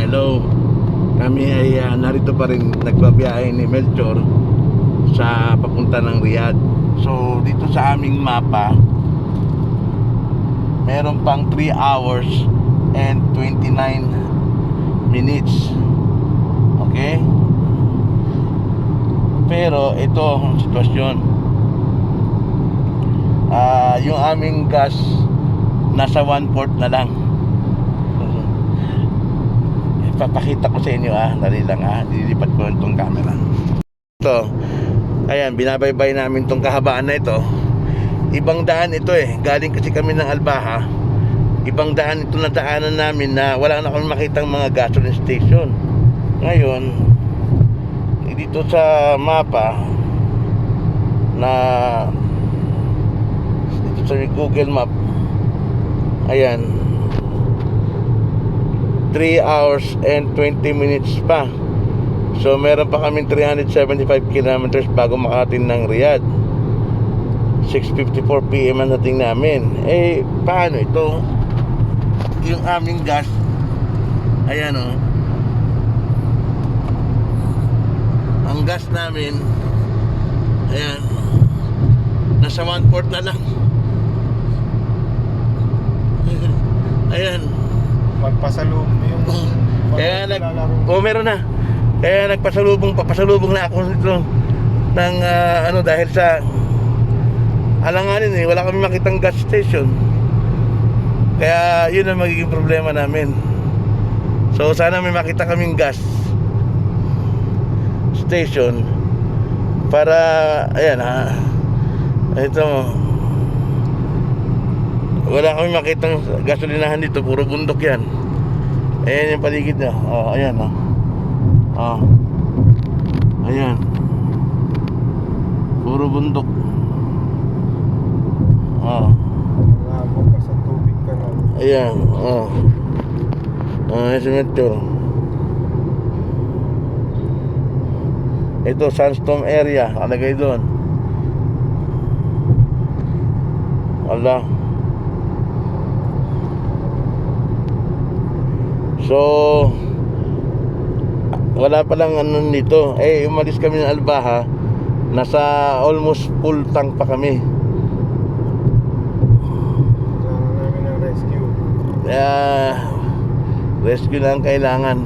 Hello. Kami ay narito pa rin nagbabiyahe ni Melchor sa papunta ng Riyadh. So dito sa aming mapa meron pang 3 hours and 29 minutes. Okay? Pero ito ang sitwasyon. Yung aming gas nasa 1/4 na lang. Papakita ko sa inyo dali lang Dililipat ko itong camera. Ito, ayan, binabaybay namin itong kahabaan na ito. Ibang daan ito galing kasi kami ng Albaha. Ibang daan ito na daanan namin na wala na kami makitang mga gasoline station. Ngayon, dito sa mapa na dito sa Google Map, ayan, 3 hours and 20 minutes pa. So meron pa kaming 375 kilometers bago makarating ng Riyadh. 6:54 PM ang dating namin. Paano ito? Yung aming gas, ayan ang gas namin, ayan, nasa 1/4 na lang. Ayan, magpasalubong yung kaya meron na. Kaya papasalubong na ako nito ng dahil sa alanganin wala kami makitang gas station. Kaya yun ang magiging problema namin. So sana may makita kaming gas station para ayan ito, wala kami makitang gasolinahan dito, puro bundok yan. Ayan yung paligid na. Ayan ayan, puro bundok. Labog ka sa tubig ka na. Ayan, ayan si Metro. Ito, Sandstorm area, kalagay doon. Wala. So wala pa lang dito. Umalis kami ng Albaha, nasa almost full tank pa kami. Kailangan namin ng rescue. Rescue lang kailangan.